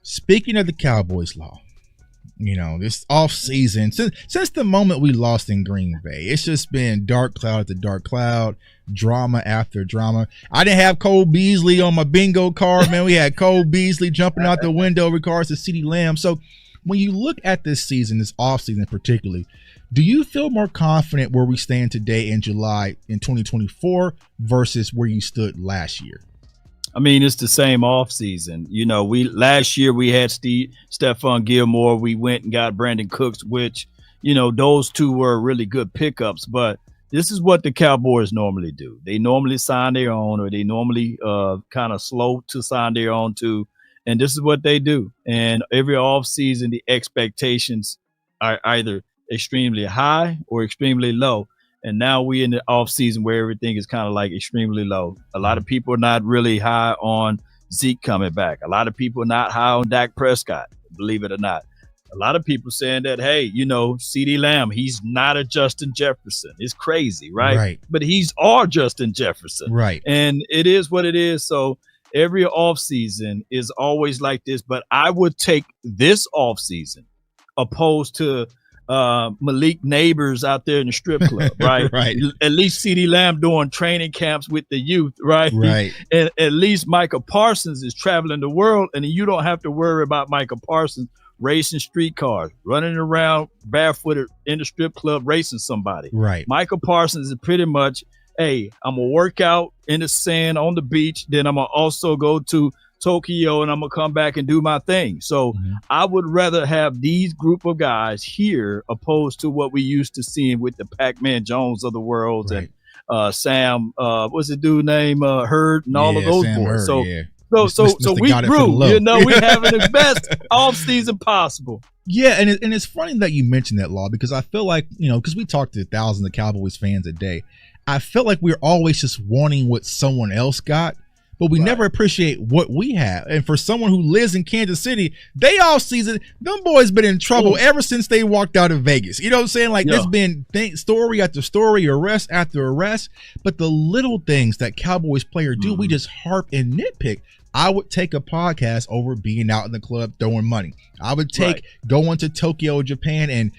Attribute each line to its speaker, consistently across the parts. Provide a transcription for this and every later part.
Speaker 1: Speaking of the Cowboys law, this offseason, since the moment we lost in Green Bay, it's just been dark cloud after dark cloud, drama after drama. I didn't have Cole Beasley on my bingo card, man. We had Cole Beasley jumping out the window in regards to CeeDee Lamb. So when you look at this season, this offseason particularly, do you feel more confident where we stand today in July in 2024 versus where you stood last year?
Speaker 2: I mean, it's the same offseason. Last year we had Stephon Gilmore. We went and got Brandon Cooks, which, those two were really good pickups. But this is what the Cowboys normally do. They normally sign their own, or they normally kind of slow to sign their own too. And this is what they do. And every offseason, the expectations are either extremely high or extremely low. And now we're in the off season where everything is kind of like extremely low. A lot of people are not really high on Zeke coming back. A lot of people are not high on Dak Prescott, believe it or not. A lot of people saying that, hey, CeeDee Lamb, he's not a Justin Jefferson. It's crazy, right?
Speaker 1: Right.
Speaker 2: But he's our Justin Jefferson.
Speaker 1: Right.
Speaker 2: And it is what it is. So every off season is always like this. But I would take this off season opposed to Malik Neighbors out there in the strip club, right?
Speaker 1: Right.
Speaker 2: At least CeeDee Lamb doing training camps with the youth, right?
Speaker 1: Right.
Speaker 2: And at least Micah Parsons is traveling the world, and you don't have to worry about Micah Parsons racing streetcars, running around barefooted in the strip club racing somebody.
Speaker 1: Right.
Speaker 2: Micah Parsons is pretty much, hey, I'm going to work out in the sand on the beach, then I'm going to also go to Tokyo, and I'm going to come back and do my thing. So I would rather have these group of guys here opposed to what we used to seeing with the Pac-Man Jones of the world, right, and Sam, what's the dude name, Hurd, and all of those
Speaker 1: Sam
Speaker 2: boys.
Speaker 1: Hurd,
Speaker 2: So we grew, we're having the best off season possible.
Speaker 1: Yeah, and it's funny that you mentioned that, Law, because I feel like, because we talk to thousands of Cowboys fans a day, I feel like we're always just wanting what someone else got, but we never appreciate what we have. And for someone who lives in Kansas City, they all season, them boys been in trouble ever since they walked out of Vegas. You know what I'm saying? Like, there's been story after story, arrest after arrest. But the little things that Cowboys players do, we just harp and nitpick. I would take a podcast over being out in the club throwing money. I would take going to Tokyo, Japan, and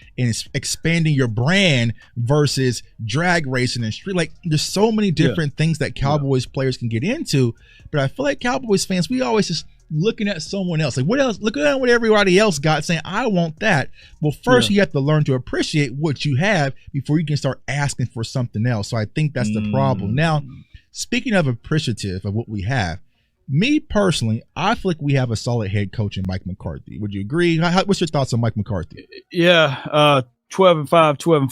Speaker 1: expanding your brand versus drag racing and street. Like, there's so many different things that Cowboys players can get into. But I feel like Cowboys fans, we always just looking at someone else. Like, what else? Look at what everybody else got, saying, I want that. Well, first you have to learn to appreciate what you have before you can start asking for something else. So I think that's the problem. Now, speaking of appreciative of what we have, me personally, I feel like we have a solid head coach in Mike McCarthy. Would you agree? What's your thoughts on Mike McCarthy?
Speaker 2: Yeah, 12-5, 12-5,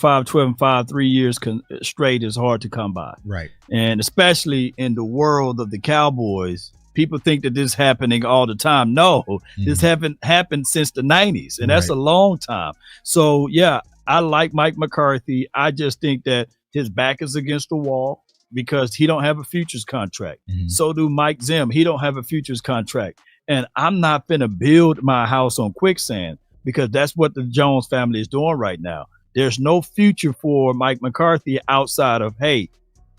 Speaker 2: 12-5, 3 years straight is hard to come by.
Speaker 1: Right.
Speaker 2: And especially in the world of the Cowboys, people think that this is happening all the time. No, this haven't happened since the 90s, and that's a long time. So, yeah, I like Mike McCarthy. I just think that his back is against the wall, because he don't have a futures contract. So do Mike Zim. He don't have a futures contract. And I'm not finna build my house on quicksand, because that's what the Jones family is doing right now. There's no future for Mike McCarthy outside of, hey,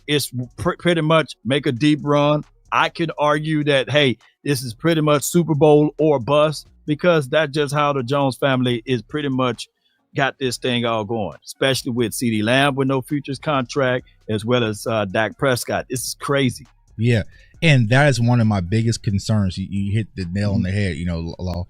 Speaker 2: it's pretty much make a deep run. I could argue that, hey, this is pretty much Super Bowl or bust, because that's just how the Jones family is pretty much got this thing all going, especially with CeeDee Lamb with no futures contract, as well as Dak Prescott. This is crazy.
Speaker 1: Yeah, and that is one of my biggest concerns. You hit the nail on the head, Law.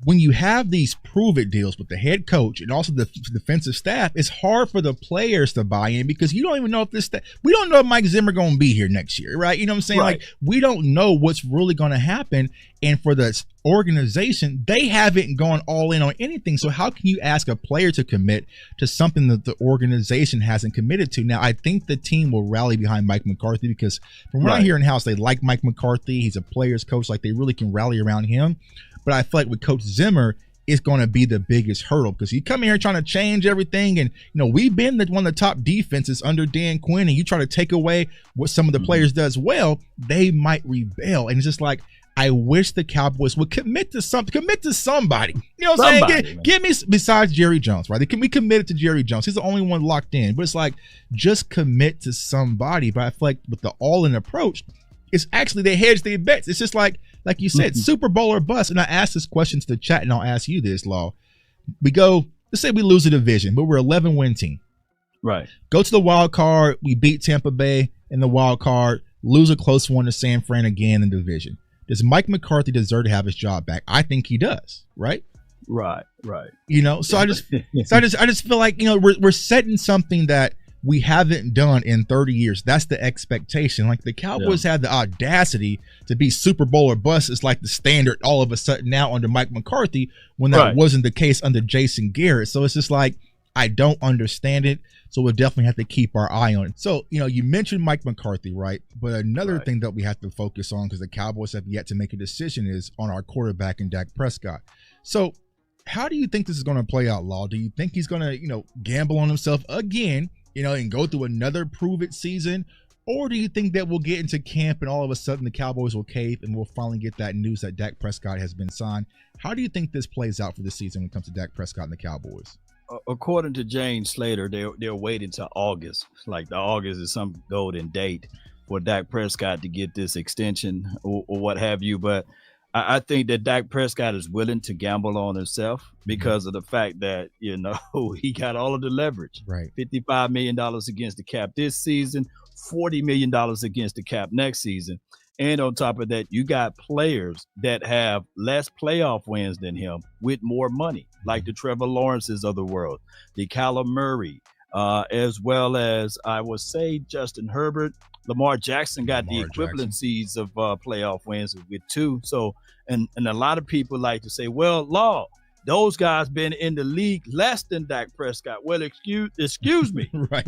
Speaker 1: When you have these prove-it deals with the head coach and also the defensive staff, it's hard for the players to buy in, because you don't even know if we don't know if Mike Zimmer going to be here next year, right? You know what I'm saying? Like, we don't know what's really going to happen. And for the organization, they haven't gone all in on anything. So how can you ask a player to commit to something that the organization hasn't committed to? Now, I think the team will rally behind Mike McCarthy, because from what I hear in house, they like Mike McCarthy. He's a player's coach. Like, they really can rally around him. But I feel like with Coach Zimmer, it's going to be the biggest hurdle, because you come here trying to change everything. And, we've been one of the top defenses under Dan Quinn, and you try to take away what some of the players does well, they might rebel. And it's just like, I wish the Cowboys would commit to somebody. You know what I'm saying? Give me, besides Jerry Jones, right? Can we commit to Jerry Jones? He's the only one locked in. But it's like, just commit to somebody. But I feel like with the all-in approach, it's actually they hedge their bets. It's just like, like you said, Super Bowl or bust. And I asked this question to the chat, and I'll ask you this, Law. We go, let's say we lose a division, but we're 11-win team.
Speaker 2: Right.
Speaker 1: Go to the wild card. We beat Tampa Bay in the wild card, lose a close one to San Fran again in the division. Does Mike McCarthy deserve to have his job back? I think he does, right?
Speaker 2: Right.
Speaker 1: You know, so I just feel like, you know, we're setting something that we haven't done in 30 years. That's the expectation. Like the Cowboys have the audacity to be Super Bowl or bust. It's like the standard all of a sudden now under Mike McCarthy, when that wasn't the case under Jason Garrett. So it's just like, I don't understand it. So we'll definitely have to keep our eye on it. So, you know, you mentioned Mike McCarthy, right? But another thing that we have to focus on, because the Cowboys have yet to make a decision, is on our quarterback and Dak Prescott. So how do you think this is going to play out, Law? Do you think he's going to, you know, gamble on himself again, you know, and go through another prove-it season? Or do you think that we'll get into camp and all of a sudden the Cowboys will cave and we'll finally get that news that Dak Prescott has been signed? How do you think this plays out for the season when it comes to Dak Prescott and the Cowboys?
Speaker 2: According to James Slater, they're waiting till August. Like the August is some golden date for Dak Prescott to get this extension or what have you. But I think that Dak Prescott is willing to gamble on himself because of the fact that, you know, he got all of the leverage.
Speaker 1: Right.
Speaker 2: $55 million against the cap this season, $40 million against the cap next season. And on top of that, you got players that have less playoff wins than him with more money, like the Trevor Lawrences of the world, the Kyler Murray, as well as, I would say, Justin Herbert. Lamar Jackson got the equivalencies of playoff wins with 2. So, and a lot of people like to say, well, Law, those guys been in the league less than Dak Prescott. Well, excuse me.
Speaker 1: Right.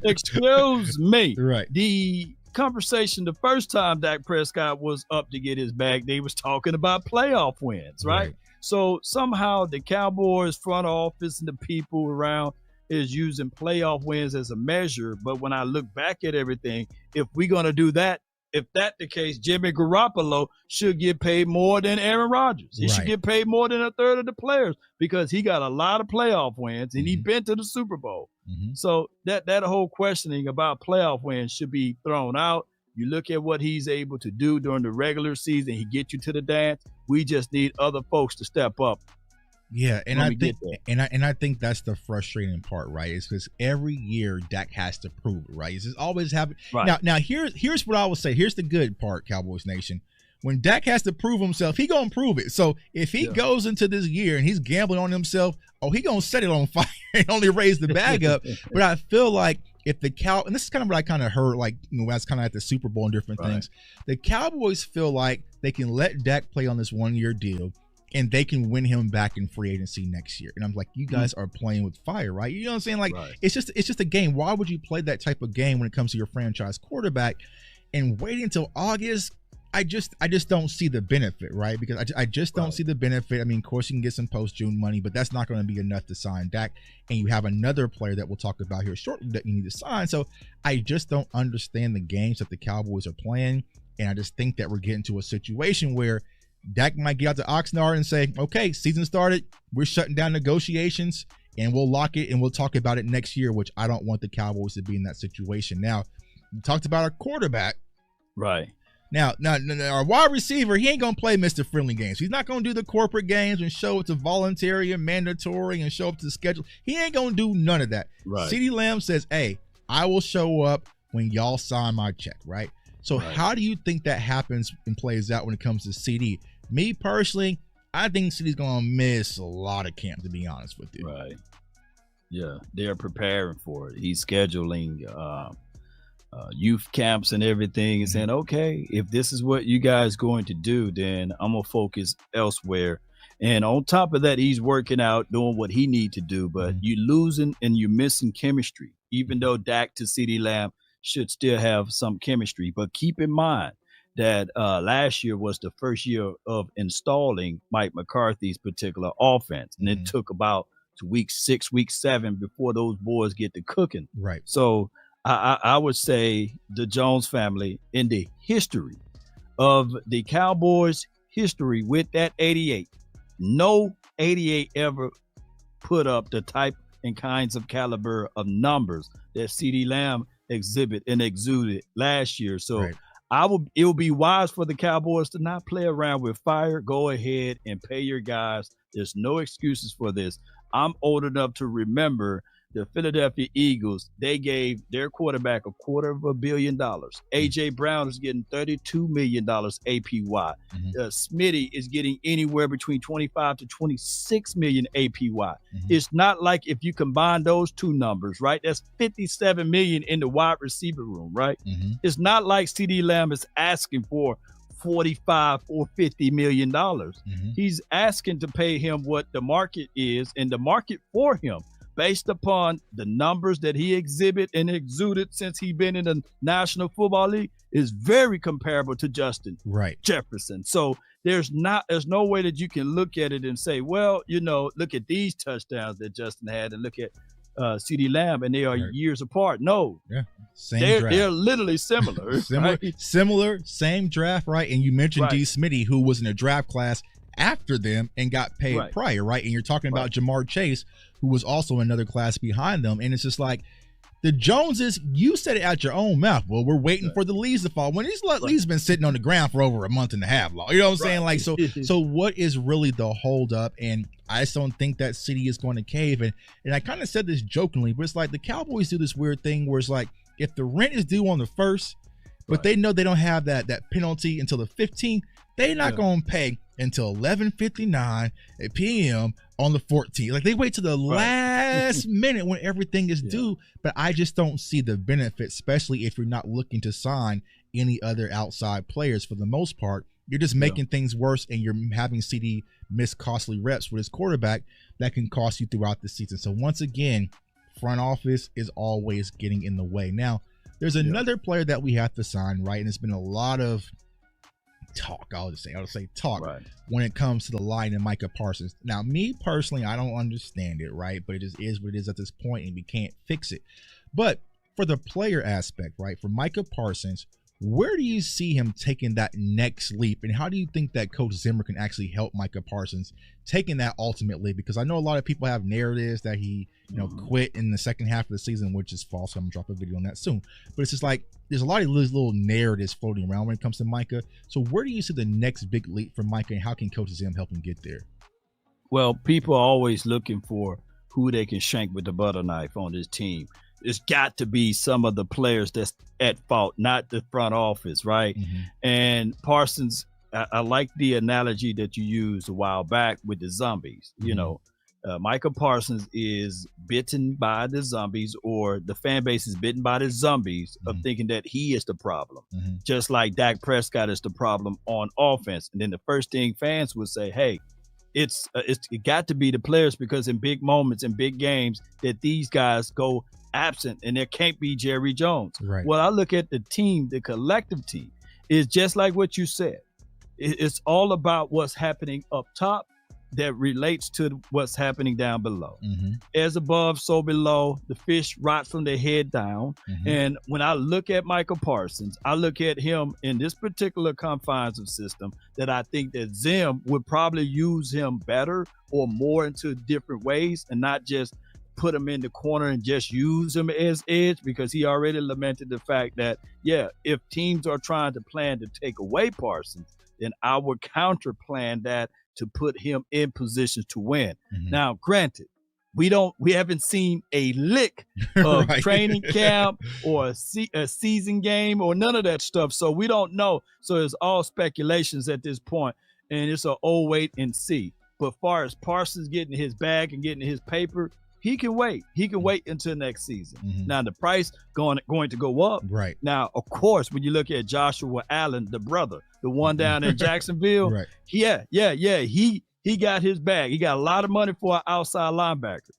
Speaker 2: Excuse me.
Speaker 1: Right.
Speaker 2: The conversation the first time Dak Prescott was up to get his bag, they was talking about playoff wins, right? So somehow the Cowboys front office and the people around is using playoff wins as a measure. But when I look back at everything, if we're going to do that, if that's the case, Jimmy Garoppolo should get paid more than Aaron Rodgers. He should get paid more than a third of the players because he got a lot of playoff wins and he been to the Super Bowl. So that whole questioning about playoff wins should be thrown out. You look at what he's able to do during the regular season. He gets you to the dance. We just need other folks to step up.
Speaker 1: Yeah, and I think that's the frustrating part, right? Is because every year Dak has to prove it, right? It's just always happening. Right. Now here's what I will say. Here's the good part, Cowboys Nation. When Dak has to prove himself, he gonna prove it. So if he goes into this year and he's gambling on himself, he gonna set it on fire and only raise the bag up. But I feel like if the and this is kind of what I kind of heard, like, you know, when I was kind of at the Super Bowl and different things. The Cowboys feel like they can let Dak play on this 1-year deal, and they can win him back in free agency next year. And I'm like, you guys are playing with fire, right? You know what I'm saying? Like, it's just a game. Why would you play that type of game when it comes to your franchise quarterback and wait until August? I just don't see the benefit, right? Because I just don't see the benefit. I mean, of course, you can get some post-June money, but that's not going to be enough to sign Dak. And you have another player that we'll talk about here shortly that you need to sign. So I just don't understand the games that the Cowboys are playing. And I just think that we're getting to a situation where Dak might get out to Oxnard and say, okay, season started. We're shutting down negotiations and we'll lock it and we'll talk about it next year, which I don't want the Cowboys to be in that situation. Now, we talked about our quarterback.
Speaker 2: Right.
Speaker 1: Now, our wide receiver, he ain't going to play Mr. Friendly games. He's not going to do the corporate games and show it's a voluntary and mandatory and show up to the schedule. He ain't going to do none of that.
Speaker 2: Right.
Speaker 1: CeeDee Lamb says, hey, I will show up when y'all sign my check, right? So how do you think that happens and plays out when it comes to CD? Me personally, I think CD's going to miss a lot of camp, to be honest with you.
Speaker 2: Right. Yeah, they're preparing for it. He's scheduling youth camps and everything and saying, okay, if this is what you guys going to do, then I'm going to focus elsewhere. And on top of that, he's working out, doing what he need to do. But you losing and you're missing chemistry, even though Dak to CeeDee Lamb should still have some chemistry. But keep in mind that last year was the first year of installing Mike McCarthy's particular offense. And it took about to week 6, week 7 before those boys get to cooking.
Speaker 1: Right.
Speaker 2: So I would say the Jones family, in the history of the Cowboys history with that 88, no 88 ever put up the type and kinds of caliber of numbers that CeeDee Lamb exhibit and exuded last year. So It would be wise for the Cowboys to not play around with fire. Go ahead and pay your guys. There's no excuses for this. I'm old enough to remember the Philadelphia Eagles. They gave their quarterback $250 million. AJ Brown is getting $32 million APY. Smitty is getting anywhere between 25 to 26 million APY. It's not like if you combine those two numbers, right? That's 57 million in the wide receiver room, right? It's not like CeeDee Lamb is asking for 45 or $50 million. He's asking to pay him what the market is, and the market for him, based upon the numbers that he exhibit and exuded since he's been in the National Football League, is very comparable to Justin Jefferson. So there's no way that you can look at it and say, well, look at these touchdowns that Justin had and look at CeeDee Lamb, and they are years apart. No, they're literally similar.
Speaker 1: Similar, same draft, right? And you mentioned D. Smitty, who was in a draft class after them and got paid prior, right? And you're talking about Jamar Chase, who was also in another class behind them. And it's just like the Joneses, you said it out your own mouth. Well, we're waiting for the leaves to fall. When these leaves been sitting on the ground for over a month and a half, you know what I'm saying? Like, so what is really the holdup? And I just don't think that city is going to cave. And I kind of said this jokingly, but it's like the Cowboys do this weird thing where it's like, if the rent is due on the 1st, but they know they don't have that penalty until the 15th, they're not going to pay until 11:59 p.m. on the 14th. Like, they wait to the last minute when everything is due. But I just don't see the benefit, especially if you're not looking to sign any other outside players. For the most part, you're just making things worse, and you're having CD miss costly reps with his quarterback that can cost you throughout the season. So once again, front office is always getting in the way. Now, there's another player that we have to sign, right? And it's been a lot of talk, I'll say talk when it comes to the line and Micah Parsons. Now, me personally, I don't understand it, right? But it just is what it is at this point, and we can't fix it. But for the player aspect, right, for Micah Parsons, where do you see him taking that next leap, and how do you think that Coach Zimmer can actually help Micah Parsons taking that ultimate leap? Because I know a lot of people have narratives that he, quit in the second half of the season, which is false. I'm gonna drop a video on that soon. But it's just like there's a lot of these little narratives floating around when it comes to Micah. So where do you see the next big leap for Micah, and how can Coach Zim help him get there?
Speaker 2: Well, people are always looking for who they can shank with the butter knife on this team. It's got to be some of the players that's at fault, not the front office, right? And Parsons, I like the analogy that you used a while back with the zombies. Micah Parsons is bitten by the zombies, or the fan base is bitten by the zombies of thinking that he is the problem, just like Dak Prescott is the problem on offense. And then the first thing fans would say, hey, it got to be the players, because in big moments, in big games, that these guys go absent, and there can't be Jerry Jones. Well, I look at the team, the collective team, is just like what you said. It's all about what's happening up top that relates to what's happening down below. As above, so below. The fish rot from their head down. And when I look at Micah Parsons, I look at him in this particular confines of system that I think that Zim would probably use him better or more into different ways, and not just put him in the corner and just use him as edge, because he already lamented the fact that, if teams are trying to plan to take away Parsons, then I would counter plan that to put him in positions to win. Now, granted, we haven't seen a lick of training camp or a season game or none of that stuff. So we don't know. So it's all speculations at this point, and it's an old wait and see. But far as Parsons getting his bag and getting his paper, he can wait. He can wait until next season. Now, the price going to go up. Now, of course, when you look at Joshua Allen, the brother, the one down in Jacksonville, he got his bag. He got a lot of money for an outside linebacker.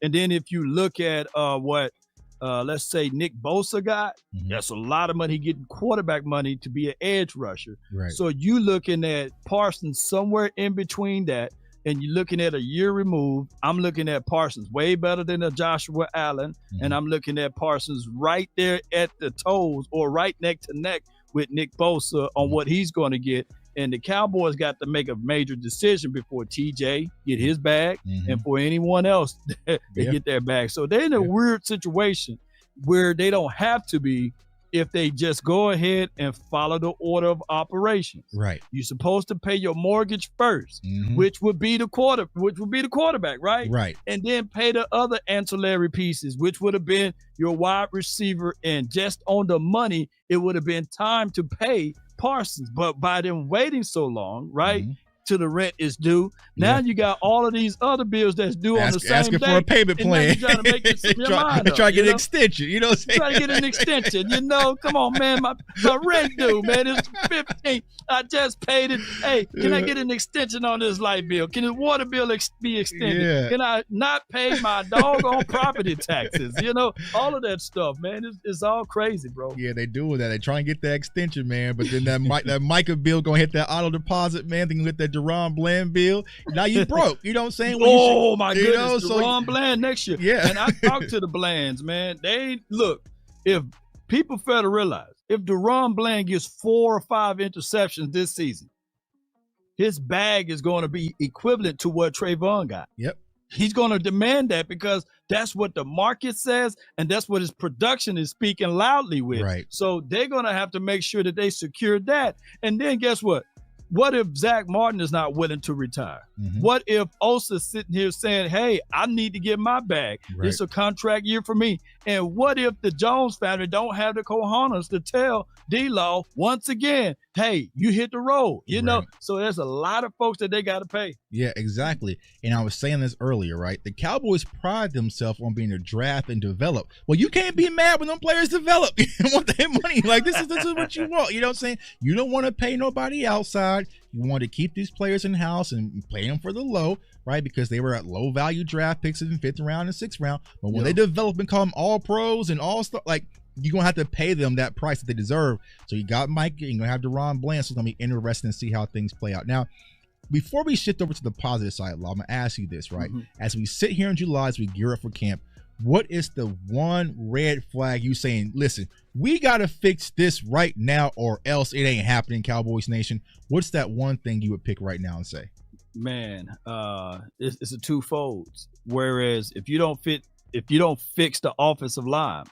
Speaker 2: And then if you look at what, let's say, Nick Bosa got, that's a lot of money. He getting quarterback money to be an edge rusher. So you looking at Parsons somewhere in between that, and you're looking at a year removed. I'm looking at Parsons way better than a Joshua Allen, and I'm looking at Parsons right there at the toes, or right neck to neck with Nick Bosa on what he's going to get. And the Cowboys got to make a major decision before TJ get his bag, and for anyone else to get their bag. So they're in a weird situation where they don't have to be if they just go ahead and follow the order of operations.
Speaker 1: Right.
Speaker 2: You're supposed to pay your mortgage first, which would be the quarterback, right?
Speaker 1: Right.
Speaker 2: And then pay the other ancillary pieces, which would have been your wide receiver. And just on the money, it would have been time to pay Parsons. But by them waiting so long, right? Till the rent is due. Now you got all of these other bills that's due on the same
Speaker 1: asking
Speaker 2: day.
Speaker 1: for a payment plan.
Speaker 2: You're trying to make it your mind up,
Speaker 1: try to get an extension. You know what I'm saying?
Speaker 2: Try to get an extension. Come on, man. My rent due, man. It's 15. I just paid it. Hey, can I get an extension on this light bill? Can the water bill be extended?
Speaker 1: Yeah.
Speaker 2: Can I not pay my doggone property taxes? All of that stuff, man. It's all crazy, bro.
Speaker 1: Yeah, they doing that. They try and get that extension, man. But then that Micah bill gonna hit that auto deposit, man. Then you get that Deron Bland bill. Now you broke. You know what I'm saying?
Speaker 2: My goodness. Deron Bland next year.
Speaker 1: Yeah.
Speaker 2: And I talked to the Blands, man. If people fail to realize, if Deron Bland gets 4 or 5 interceptions this season, his bag is going to be equivalent to what Trayvon got.
Speaker 1: Yep.
Speaker 2: He's going to demand that because that's what the market says, and that's what his production is speaking loudly with.
Speaker 1: Right.
Speaker 2: So they're going to have to make sure that they secure that. And then guess what? What if Zach Martin is not willing to retire? What if Osa's sitting here saying, hey, I need to get my bag.
Speaker 1: Right.
Speaker 2: It's a contract year for me. And what if the Jones family don't have the cojones to tell D-Law once again, hey, you hit the road, know? So there's a lot of folks that they got to pay.
Speaker 1: Yeah, exactly. And I was saying this earlier, right? The Cowboys pride themselves on being a draft and develop. Well, you can't be mad when them players develop. You want their money. Like, this is what you want. You know what I'm saying? You don't want to pay nobody outside. You want to keep these players in-house and play them for the low, right? Because they were at low-value draft picks in the 5th round and 6th round. But when they develop and call them all pros and all stuff, like, you're going to have to pay them that price that they deserve. So you got Mike, you're going to have Deron Bland, so it's going to be interesting to see how things play out. Now, before we shift over to the positive side, Law, I'm going to ask you this, right? As we sit here in July, as we gear up for camp, what is the one red flag you saying, listen, we got to fix this right now or else it ain't happening, Cowboys Nation? What's that one thing you would pick right now and say?
Speaker 2: Man, it's a twofold. Whereas if you don't fix the offensive line,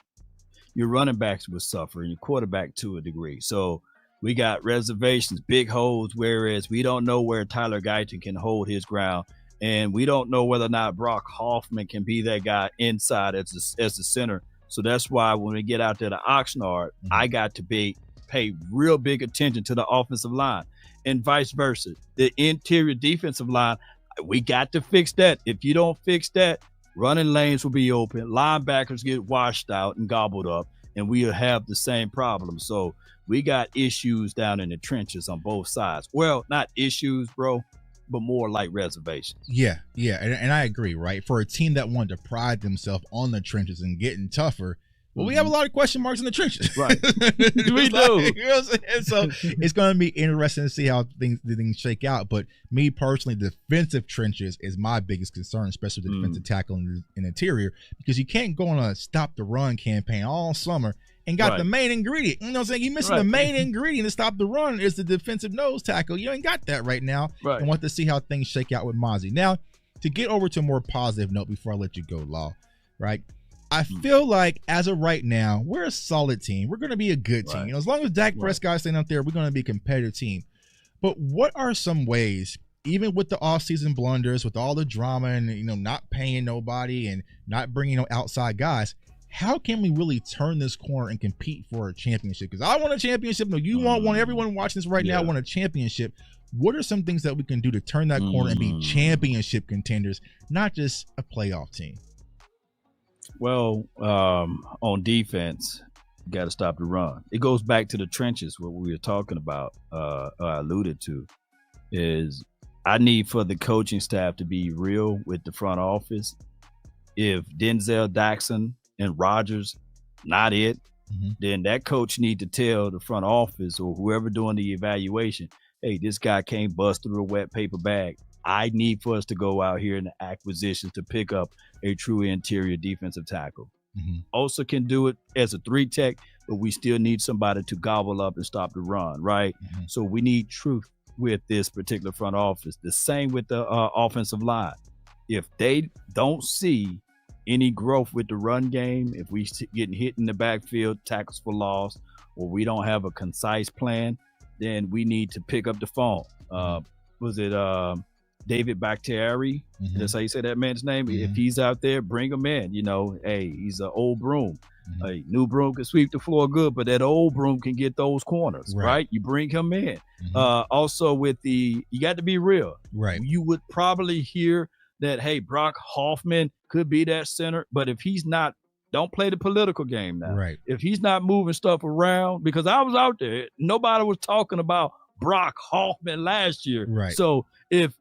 Speaker 2: your running backs will suffer and your quarterback to a degree. So we got reservations, big holes, whereas we don't know where Tyler Guyton can hold his ground. And we don't know whether or not Brock Hoffman can be that guy inside as the center. So that's why when we get out there to Oxnard, I got to pay real big attention to the offensive line and vice versa. The interior defensive line, we got to fix that. If you don't fix that, running lanes will be open. Linebackers get washed out and gobbled up, and we'll have the same problem. So we got issues down in the trenches on both sides. Well, not issues, bro, but more like reservations.
Speaker 1: Yeah. And I agree, right? For a team that wanted to pride themselves on the trenches and getting tougher, well, we have a lot of question marks in the trenches.
Speaker 2: Right. We do.
Speaker 1: You know what I'm saying? So it's going to be interesting to see how things shake out. But me personally, defensive trenches is my biggest concern, especially the defensive tackle and interior, because you can't go on a stop the run campaign all summer and got the main ingredient. You know what I'm saying? You're missing the main ingredient to stop the run is the defensive nose tackle. You ain't got that right now.
Speaker 2: Right.
Speaker 1: I want to see how things shake out with Mozzie. Now, to get over to a more positive note before I let you go, Law, right? I feel like as of right now, we're a solid team. We're going to be a good team. You know, as long as Dak Prescott is staying out there, we're going to be a competitive team. But what are some ways, even with the offseason blunders, with all the drama and, you know, not paying nobody and not bringing outside guys, how can we really turn this corner and compete for a championship? Because I want a championship. No, you want one. Everyone watching this right now want a championship. What are some things that we can do to turn that corner and be championship contenders, not just a playoff team?
Speaker 2: Well, on defense, you got to stop the run. It goes back to the trenches, what we were talking about, alluded to, is I need for the coaching staff to be real with the front office. If Denzel Jackson and Rodgers not it, then that coach need to tell the front office or whoever doing the evaluation, hey, this guy can't bust through a wet paper bag. I need for us to go out here in the acquisitions to pick up a true interior defensive tackle. Also can do it as a 3-tech, but we still need somebody to gobble up and stop the run, right? So we need truth with this particular front office. The same with the offensive line. If they don't see any growth with the run game, if we getting hit in the backfield, tackles for loss, or we don't have a concise plan, then we need to pick up the phone. Was it David Bakhtiari? That's how you say that man's name. If he's out there, bring him in. You know, hey, he's an old broom. A new broom can sweep the floor good, but that old broom can get those corners, right? You bring him in. Also with you got to be real.
Speaker 1: Right.
Speaker 2: You would probably hear that, hey, Brock Hoffman could be that center, but if he's not, don't play the political game now.
Speaker 1: Right.
Speaker 2: If he's not moving stuff around, because I was out there, nobody was talking about Brock Hoffman last year.
Speaker 1: Right.
Speaker 2: So if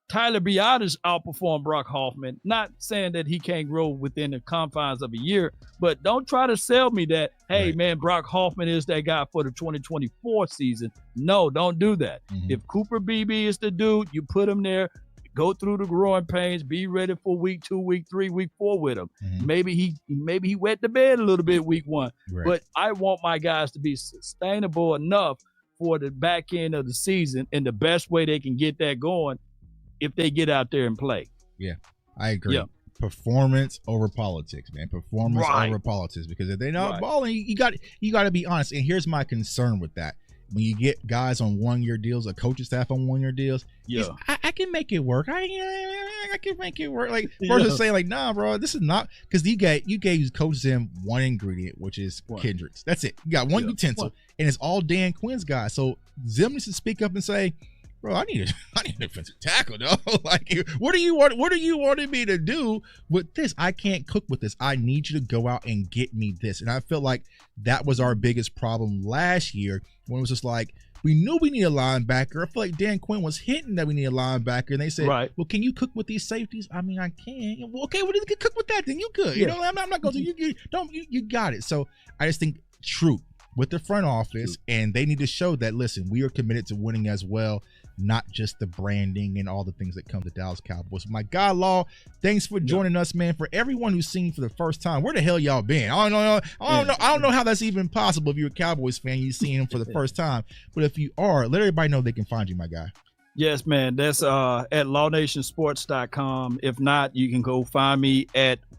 Speaker 2: Tyler Biadasz outperformed Brock Hoffman, not saying that he can't grow within the confines of a year, but don't try to sell me that, hey, man, Brock Hoffman is that guy for the 2024 season. No, don't do that. If Cooper Beebe is the dude, you put him there, go through the growing pains, be ready for week 2, week 3, week 4 with him. Maybe he wet the bed a little bit week 1, but I want my guys to be sustainable enough for the back end of the season, and the best way they can get that going if they get out there and play.
Speaker 1: Yeah, I agree. Yeah. Performance over politics, man. Performance over politics. Because if they're not balling, you got to be honest. And here's my concern with that: when you get guys on 1-year deals, a coaching staff on 1-year deals, I can make it work. I can make it work. Like versus saying like, nah, bro, this is not, because you gave coaches them one ingredient, which is Kendricks. That's it. You got one utensil, and it's all Dan Quinn's guys. So Zim needs to speak up and say, bro, I need an defensive tackle, though. Like, what are you wanting me to do with this? I can't cook with this. I need you to go out and get me this. And I feel like that was our biggest problem last year, when it was just like, we knew we need a linebacker. I feel like Dan Quinn was hinting that we need a linebacker, and they said, well, can you cook with these safeties? I mean, I can. Well, okay, well, you can cook with that, then you could. You know, I'm not going to. You got it. So I just think truth with the front office, and they need to show that, listen, we are committed to winning as well, not just the branding and all the things that come to Dallas Cowboys. My guy Law, thanks for joining us, man. For everyone who's seen for the first time, where the hell y'all been? I don't know how that's even possible. If you're a Cowboys fan, you see him for the first time. But if you are, let everybody know they can find you, my guy.
Speaker 2: Yes, man. That's at lawnationsports.com. If not, you can go find me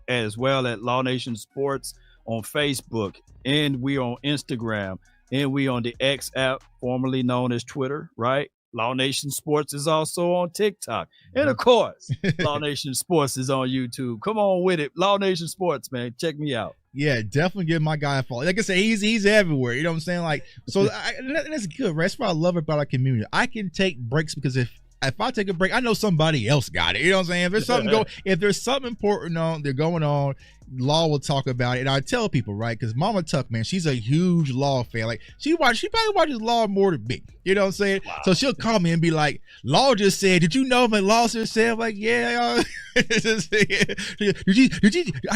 Speaker 2: as well at Law Nation Sports on Facebook, and we on Instagram, and we on the X app, formerly known as Twitter, right? Law Nation Sports is also on TikTok. And of course, Law Nation Sports is on YouTube. Come on with it. Law Nation Sports, man. Check me out.
Speaker 1: Yeah, definitely give my guy a follow. Like I said, he's everywhere. You know what I'm saying? Like, so that's good, right? That's what I love about our community. I can take breaks because if I take a break, I know somebody else got it. You know what I'm saying? If there's something important they're going on, Law will talk about it. And I tell people, right? Because Mama Tuck, man, she's a huge Law fan. Like, she probably watches Law more than me. You know what I'm saying? Wow. So she'll call me and be like, Law just said, did you know? Like, Law just said, like, yeah. I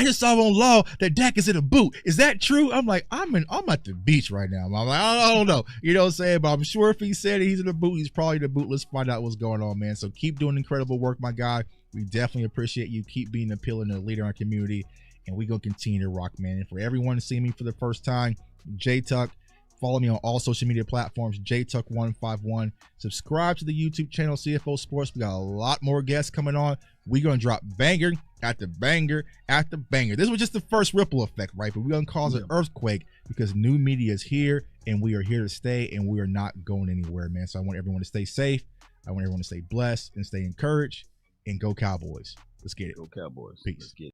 Speaker 1: just saw on Law that Dak is in a boot. Is that true? I'm like, I'm at the beach right now. I'm like, I don't know. You know what I'm saying? But I'm sure if he said he's in a boot, he's probably in a boot. Let's find out what's going on, man. So keep doing incredible work, my guy. We definitely appreciate you. Keep being appealing and a leader in our community. And we gonna continue to rock, man. And for everyone to see me for the first time, J Tuck, follow me on all social media platforms, JTuck151. Subscribe to the YouTube channel, CFO Sports. We got a lot more guests coming on. We're gonna drop banger after banger after banger. This was just the first ripple effect, right? But we're gonna cause an earthquake because new media is here, and we are here to stay, and we are not going anywhere, man. So I want everyone to stay safe. I want everyone to stay blessed and stay encouraged. And go Cowboys. Let's get it.
Speaker 2: Go Cowboys.
Speaker 1: Peace.
Speaker 2: Let's get it.